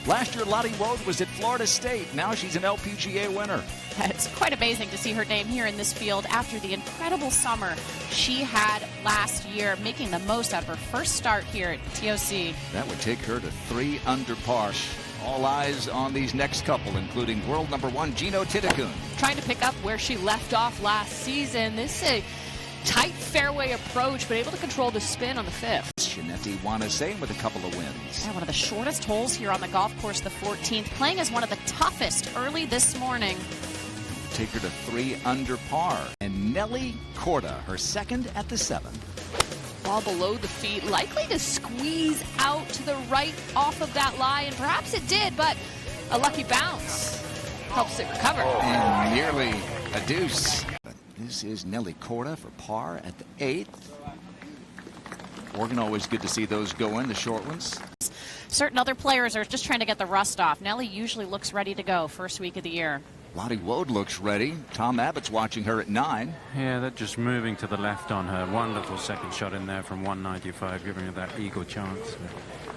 Last year, Lottie Wood was at Florida State. Now she's an LPGA winner. It's quite amazing to see her name here in this field after the incredible summer she had last year, making the most out of her first start here at TOC. That would take her to 3 under par. All eyes on these next couple, including world number 1 Gino Titicun. Trying to pick up where she left off last season. This is a tight fairway approach, but able to control the spin on the 5th. Shaneti Wanasane with a couple of wins. Yeah, one of the shortest holes here on the golf course, the 14th, playing as one of the toughest early this morning. Take her to 3 under par. And Nelly Corda, her second at the 7th. Ball below the feet, likely to squeeze out to the right off of that lie, and perhaps it did, but a lucky bounce helps it recover. And nearly a deuce. But this is Nelly Corda for par at the 8th. Oregon, always good to see those go in, the short ones. Certain other players are just trying to get the rust off. Nelly usually looks ready to go first week of the year. Lottie Wood looks ready. Tom Abbott's watching her at 9. Yeah, they're just moving to the left on her. Wonderful second shot in there from 195, giving her that eagle chance.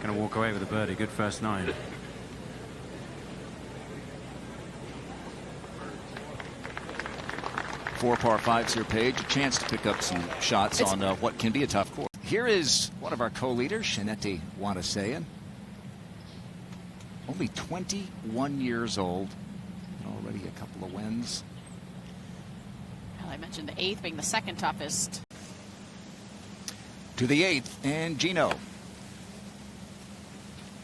Going to walk away with a birdie. Good first 9. Four par 5s here, Paige. A chance to pick up some shots on what can be a tough course. Here is one of our co-leaders, Shaneti Wanasane. Only 21 years old. Already a couple of wins. Well, I mentioned the 8th being the second toughest. To the 8th, and Gino.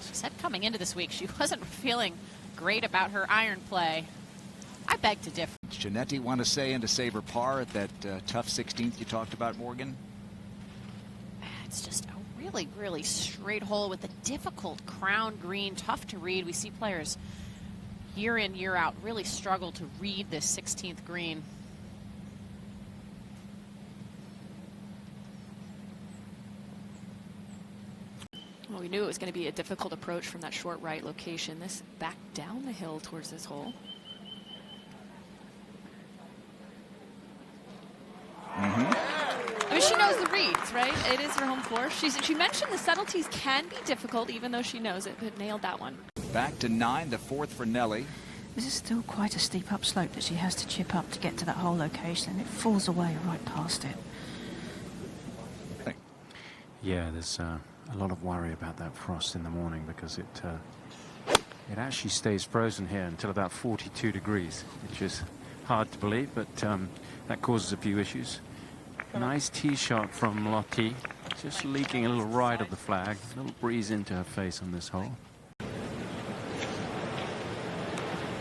She said coming into this week she wasn't feeling great about her iron play. I beg to differ. Shaneti Wanasane to save her par at that tough 16th you talked about, Morgan. It's just a really, really straight hole with a difficult crown green, tough to read. We see players year in, year out really struggle to read this 16th green. Well, we knew it was going to be a difficult approach from that short right location. This back down the hill towards this hole. I mean, she knows the reads, right? It is her home course. She mentioned the subtleties can be difficult, even though she knows it, but nailed that one. Back to 9, the 4th for Nelly. This is still quite a steep upslope that she has to chip up to get to that hole location, and it falls away right past it. Yeah, there's a lot of worry about that frost in the morning because it actually stays frozen here until about 42 degrees, which is hard to believe, but that causes a few issues. Nice tee shot from Lottie, just leaking a little right of the flag. A little breeze into her face on this hole.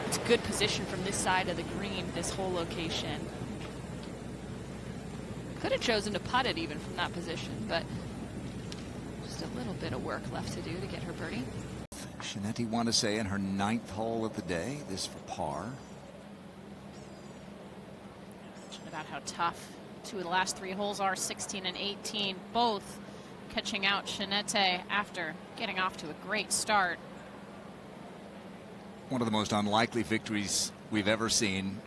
It's a good position from this side of the green, this hole location. Could have chosen to putt it even from that position, but just a little bit of work left to do to get her birdie. Shaneti Wanasane, her 9th hole of the day. This for par. About how tough 2 of the last 3 holes are, 16 and 18, both catching out Shaneti after getting off to a great start. One of the most unlikely victories we've ever seen.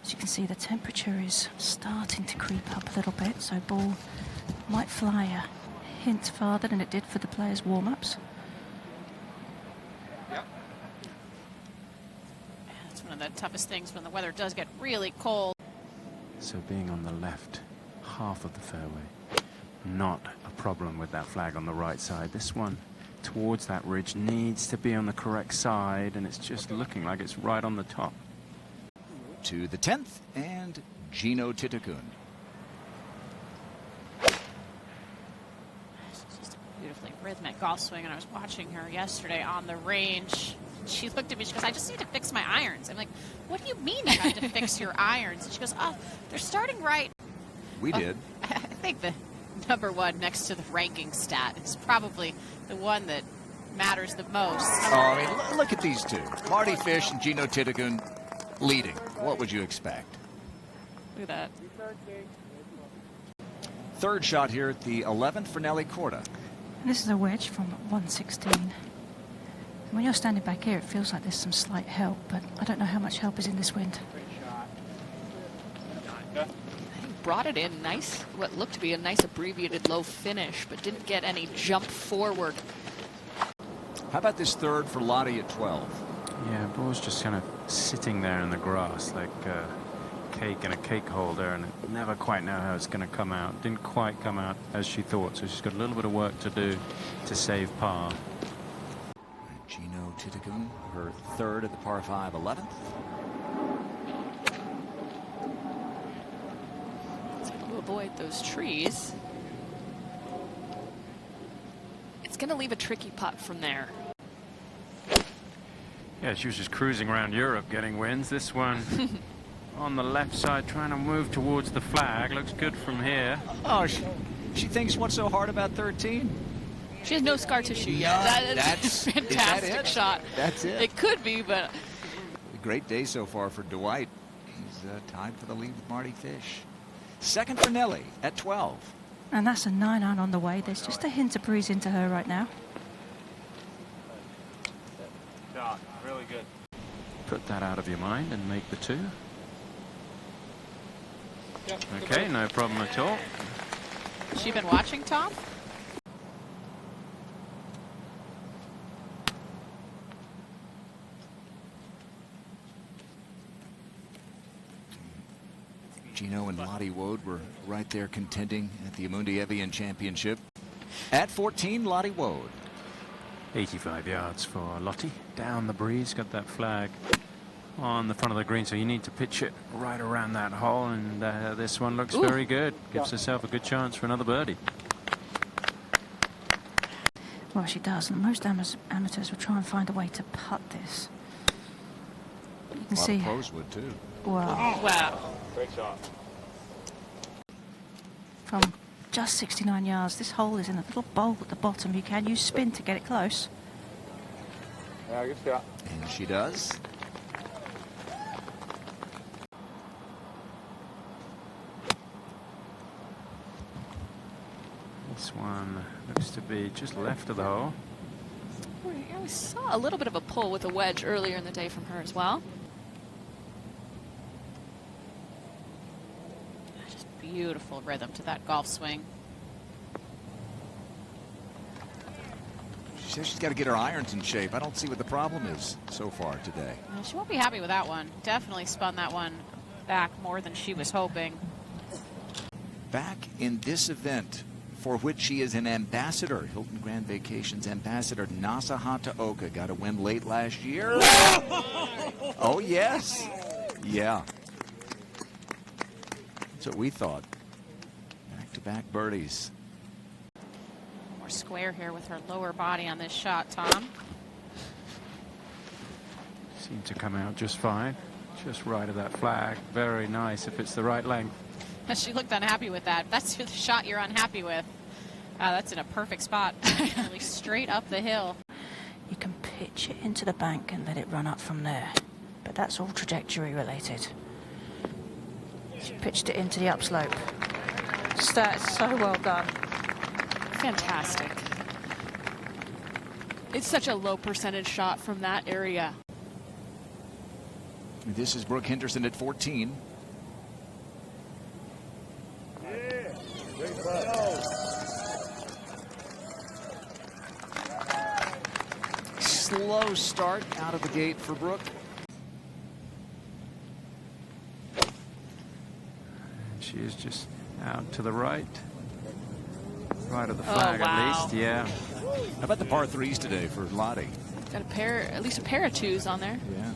As you can see, the temperature is starting to creep up a little bit, so ball might fly a hint farther than it did for the players' warm-ups. It's one of the toughest things when the weather does get really cold. So being on the left half of the fairway, not a problem with that flag on the right side. This one towards that ridge needs to be on the correct side, and it's just looking like it's right on the top. To the 10th, and Gino Titicun. It's just a beautifully rhythmic golf swing, and I was watching her yesterday on the range. She looked at me, she goes, I just need to fix my irons. I'm like, what do you mean you have to fix your irons? And she goes, oh, they're starting right. We did. I think the number 1 next to the ranking stat is probably the one that matters the most. Oh, I mean, look at these two. Marty Fish and Gino Titicun leading. What would you expect? Look at that. 3rd shot here at the 11th for Nelly Corda. This is a wedge from 116. When you're standing back here, it feels like there's some slight help, but I don't know how much help is in this wind. He brought it in nice, what looked to be a nice abbreviated low finish, but didn't get any jump forward. How about this third for Lottie at 12? Yeah, ball's just kind of sitting there in the grass like a cake in a cake holder, and it never quite know how it's going to come out. Didn't quite come out as she thought, so she's got a little bit of work to do to save par. Gino Titicum, her third at the par 5 11th. It's able to avoid those trees. It's going to leave a tricky putt from there. Yeah, she was just cruising around Europe getting wins. This one on the left side trying to move towards the flag. Looks good from here. Oh, she thinks what's so hard about 13? She has no scar tissue yet. That's a fantastic shot. That's it. It could be, but... A great day so far for Dwight. He's tied for the lead with Marty Fish. Second for Nelly at 12. And that's a 9-iron on the way. There's just a hint of breeze into her right now. Yeah, really good. Put that out of your mind and make the 2. Okay, no problem at all. Has she been watching, Tom? Gino and Lottie Wood were right there contending at the Amundi Evian Championship. At 14, Lottie Wood. 85 yards for Lottie. Down the breeze, got that flag on the front of the green, so you need to pitch it right around that hole, and this one looks very good. Gives herself a good chance for another birdie. Well, she does, and most amateurs will try and find a way to putt this. You can see. Pros would too. Wow. Wow. Great shot. From just 69 yards, this hole is in a little bowl at the bottom. You can use spin to get it close. Yeah, good shot. And she does. This one looks to be just left of the hole. Yeah, we saw a little bit of a pull with a wedge earlier in the day from her as well. Just beautiful rhythm to that golf swing. She says she's got to get her irons in shape. I don't see what the problem is so far today. She won't be happy with that one. Definitely spun that one back more than she was hoping. Back in this event, for which she is an ambassador, Hilton Grand Vacations ambassador, Nasa Hataoka got a win late last year. Oh, yes. Yeah. That's what we thought. Back-to-back birdies. More square here with her lower body on this shot, Tom. Seemed to come out just fine. Just right of that flag. Very nice if it's the right length. She looked unhappy with that. That's the shot you're unhappy with. That's in a perfect spot. Really straight up the hill. You can pitch it into the bank and let it run up from there. But that's all trajectory related. She pitched it into the upslope. That's so well done. Fantastic. It's such a low percentage shot from that area. This is Brooke Henderson at 14. Slow start out of the gate for Brooke. She is just out to the right. Right of the flag, wow. at least, yeah. How about the par 3s today for Lottie? Got a pair, at least a pair of 2s on there. Yeah.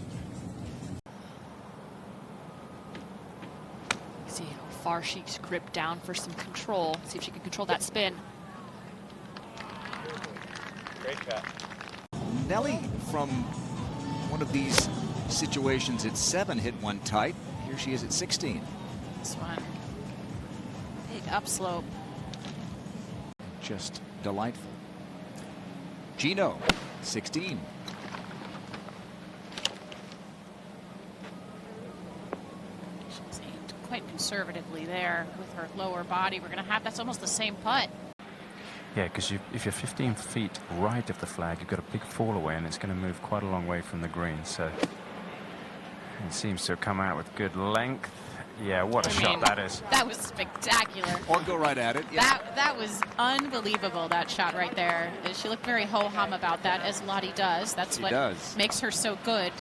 See how far she's gripped down for some control. See if she can control that spin. Great shot. Nelly, from one of these situations at 7, hit one tight. Here she is at 16. This one. Big upslope. Just delightful. Gino, 16. She's aimed quite conservatively there with her lower body. We're going to have, that's almost the same putt. Yeah, because if you're 15 feet right of the flag, you've got a big fall away, and it's going to move quite a long way from the green. So it seems to have come out with good length Yeah, what a I shot mean, that is. That was spectacular. Or go right at it. Yeah. That was unbelievable, that shot right there. She looked very ho-hum about that, as Lottie does. That's She what does. makes her so good.